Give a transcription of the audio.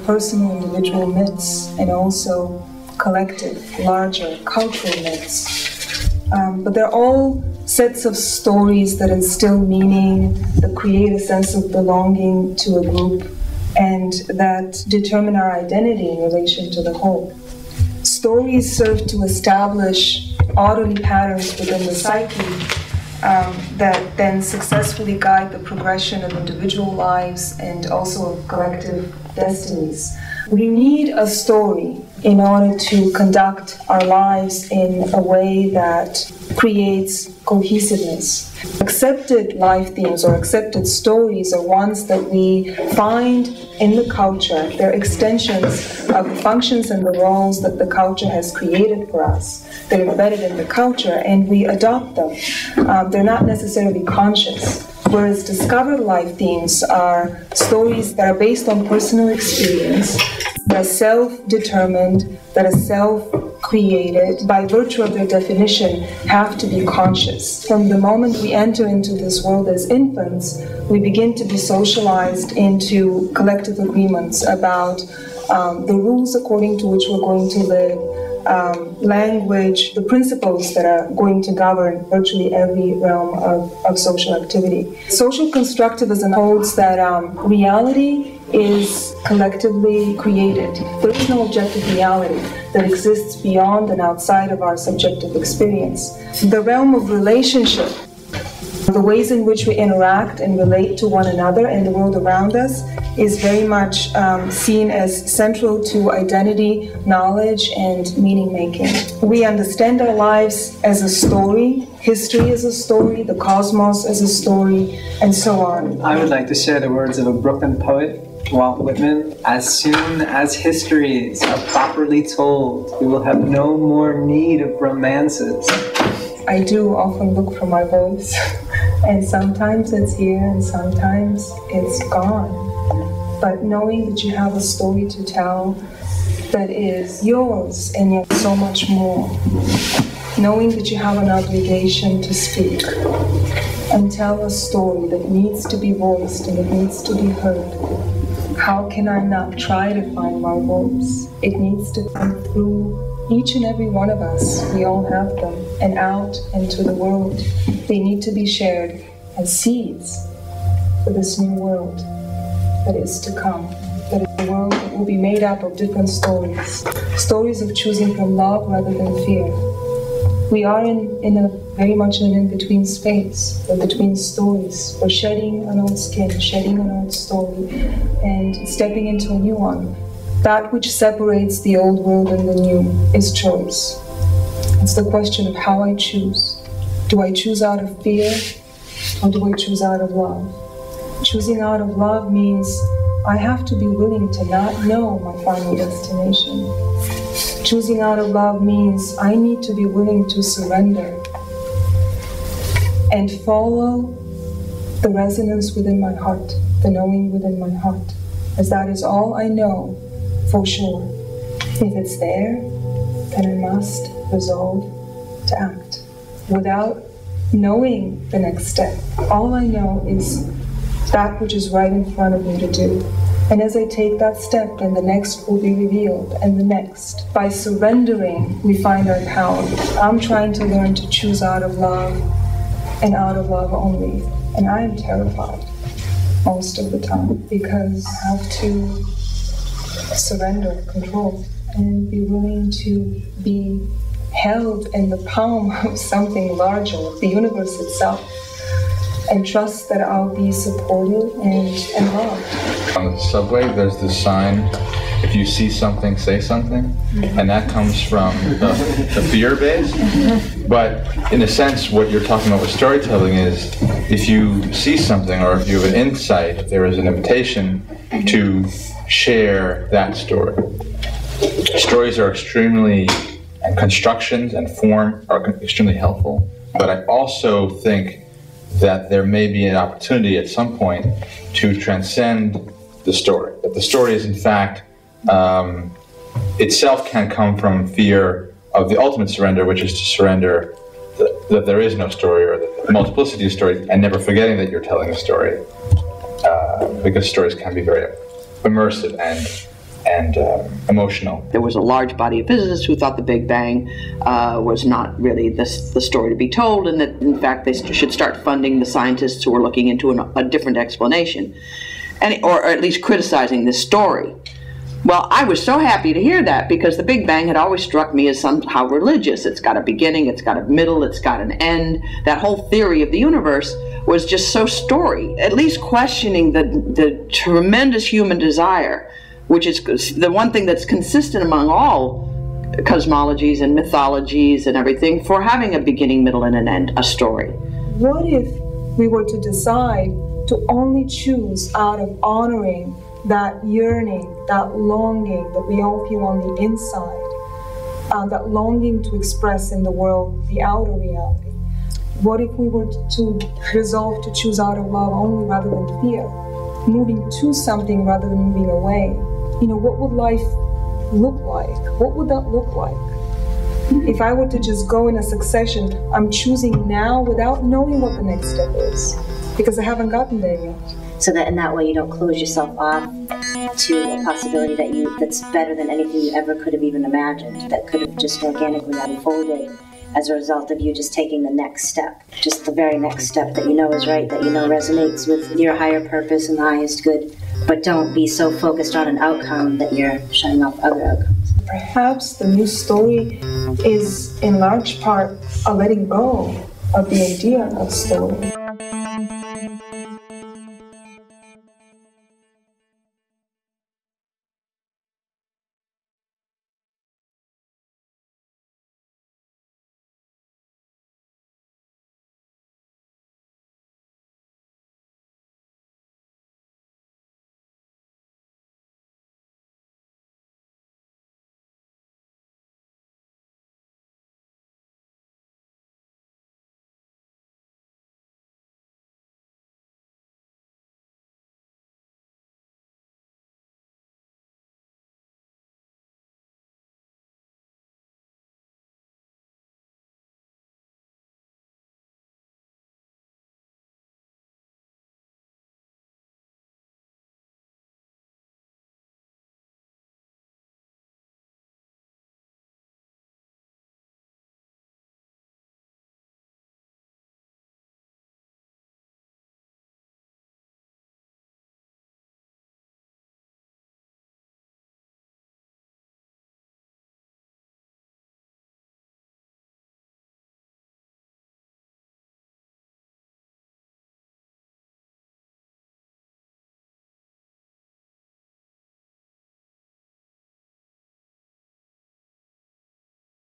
personal individual myths and also collective, larger cultural myths. But they're all sets of stories that instill meaning, that create a sense of belonging to a group, and that determine our identity in relation to the whole. Stories serve to establish orderly patterns within the psyche that then successfully guide the progression of individual lives and also of collective destinies. We need a story in order to conduct our lives in a way that creates cohesiveness. Accepted life themes or accepted stories are ones that we find in the culture. They're extensions of the functions and the roles that the culture has created for us. They're embedded in the culture and we adopt them. They're not necessarily conscious. Whereas discovered life themes are stories that are based on personal experience, that are self-determined, that are self-created, by virtue of their definition, have to be conscious. From the moment we enter into this world as infants, we begin to be socialized into collective agreements about the rules according to which we're going to live, language, the principles that are going to govern virtually every realm of social activity. Social constructivism holds that reality is collectively created. There is no objective reality that exists beyond and outside of our subjective experience. The realm of relationship, the ways in which we interact and relate to one another and the world around us, is very much seen as central to identity, knowledge, and meaning-making. We understand our lives as a story, history as a story, the cosmos as a story, and so on. I would like to share the words of a Brooklyn poet, Walt Whitman. As soon as histories are properly told, we will have no more need of romances. I do often look for my voice, and sometimes it's here and sometimes it's gone. But knowing that you have a story to tell that is yours and yet so much more. Knowing that you have an obligation to speak and tell a story that needs to be voiced and it needs to be heard. How can I not try to find my voice? It needs to come through each and every one of us. We all have them. And out into the world. They need to be shared as seeds for this new world that is to come, that is a world that will be made up of different stories, stories of choosing from love rather than fear. We are in a very much an in-between space, we're between stories. We're shedding an old skin, shedding an old story, and stepping into a new one. That which separates the old world and the new is choice. It's the question of how I choose. Do I choose out of fear, or do I choose out of love? Choosing out of love means I have to be willing to not know my final destination. Choosing out of love means I need to be willing to surrender and follow the resonance within my heart, the knowing within my heart, as that is all I know for sure. If it's there, then I must resolve to act. Without knowing the next step, all I know is that which is right in front of me to do. And as I take that step, then the next will be revealed, and the next. By surrendering, we find our power. I'm trying to learn to choose out of love, and out of love only. And I am terrified most of the time, because I have to surrender control and be willing to be held in the palm of something larger, the universe itself, and trust that I'll be supported and loved. On the subway, there's this sign, if you see something, say something, and that comes from the fear base. But in a sense, what you're talking about with storytelling is, if you see something or if you have an insight, there is an invitation to share that story. Stories are extremely, and constructions and form are extremely helpful, but I also think that there may be an opportunity at some point to transcend the story. That the story is in fact, itself can come from fear of the ultimate surrender, which is to surrender that there is no story, or the multiplicity of stories, and never forgetting that you're telling a story. Because stories can be very immersive emotional. There was a large body of physicists who thought the Big Bang was not really the story to be told, and that in fact they should start funding the scientists who were looking into a different explanation, or at least criticizing this story. Well, I was so happy to hear that, because the Big Bang had always struck me as somehow religious. It's got a beginning, it's got a middle, it's got an end. That whole theory of the universe was just so story, at least questioning the tremendous human desire, which is the one thing that's consistent among all cosmologies and mythologies and everything, for having a beginning, middle, and an end, a story. What if we were to decide to only choose out of honoring that yearning, that longing that we all feel on the inside, that longing to express in the world the outer reality? What if we were to resolve to choose out of love only rather than fear, moving to something rather than moving away? You know, what would life look like? What would that look like? If I were to just go in a succession, I'm choosing now without knowing what the next step is, because I haven't gotten there yet. So that in that way you don't close yourself off to a possibility that's better than anything you ever could have even imagined, that could have just organically unfolded as a result of you just taking the next step, just the very next step that you know is right, that you know resonates with your higher purpose and the highest good. But don't be so focused on an outcome that you're shutting off other outcomes. Perhaps the new story is in large part a letting go of the idea of story.